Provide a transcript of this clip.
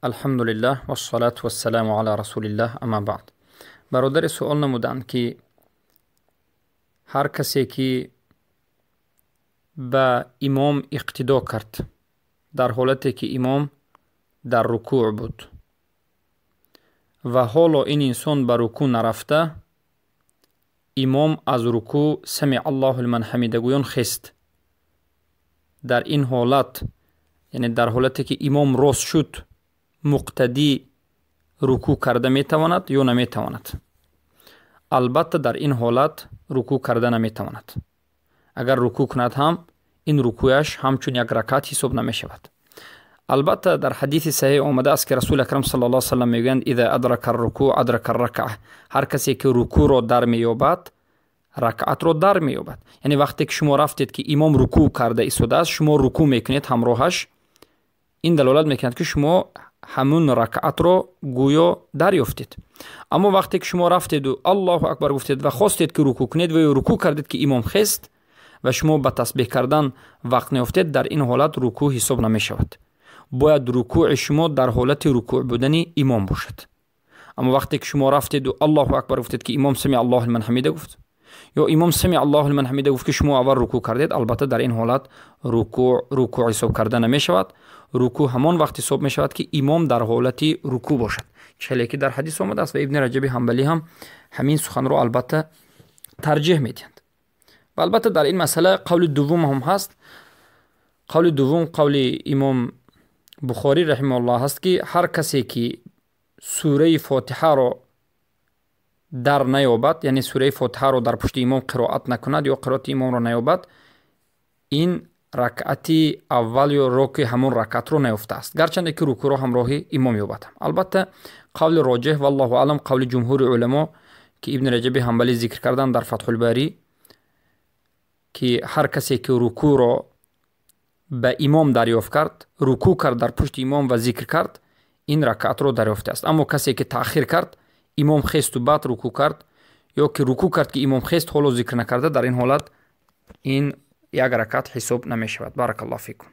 الحمدلله و الصلاة و السلام علی رسول الله. اما بعد. برادر سوال نمودند که هر کسی که به امام اقتدا کرد در حالتی که امام در رکوع بود و حالا این انسان به رکوع نرفته، امام از رکوع سمع الله لمن حمیده گویان خست، در این حالت یعنی در حالتی که امام راست شد مقتدی رکوع کرده می تواند یا نمی تواند؟ البته در این حالت رکوع کرده نمی تواند. اگر رکوع کند هم این رکوعش همچون یک رکعت حساب نمی شود. البته در حدیث صحیح آمده است که رسول اکرم صلی الله علیه و سلم میگویند اذا ادرک الرکوع ادرک الرکعه، هر کسی که رکوع را در مییابد رکعت را در مییابد. یعنی وقتی که شما رفتید که امام رکوع کرده ایستاده است، شما رکوع میکنید همراهش، این دلالت میکند که شما همون رکعت را گویا دریافتید. اما وقتی که شما رفتید و الله اکبر گفتید و خواستید که رکوع کنید و رکوع کردید که امام خست و شما به تسبیح کردن وقت نیافتید، در این حالت رکوع حساب نمی شود. باید رکوع شما در حالت رکوع بودن امام باشد. اما وقتی که شما رفتید و الله اکبر گفتید که امام سمع الله لمن حمیده گفت یا امام سمع الله لمن حمیده گفت که شما اول رکوع کردید، البته در این حالت رکوع حساب کرده نمی شود. رکوع همان وقت حساب می شود که امام در حالت رکوع باشد، چه که در حدیث آمده است و ابن رجب حنبلی هم همین سخن را البته ترجیح می دهند. و البته در این مسئله قول دوم هم هست. قول دوم قول امام بخاری رحمه الله هست که هر کسی که سوره فاتحه را در نیابد، یعنی سوره فاتحه را در پشت امام قرائت نکند یا قرائت امام را نیابد، این رکعت اول یا رکوع همون رکعت رو نیافته است، گرچند که رکوع را همراه امام یابد. البته قول راجح والله اعلم قول جمهور علما که ابن رجب حنبلی ذکر کردن در فتح الباری که هر کسی که رکوع را به امام دریافت کرد، رکوع کرد در پشت امام و ذکر کرد، این رکعت رو دریافته است. اما کسی که تأخیر کرد، امام خست و بعد رکوع کرد یا که رکوع کرد که امام خست حالا ذکر نکرده، در این حالت این یک رکعت حساب نمی شود. بارک الله فیکم.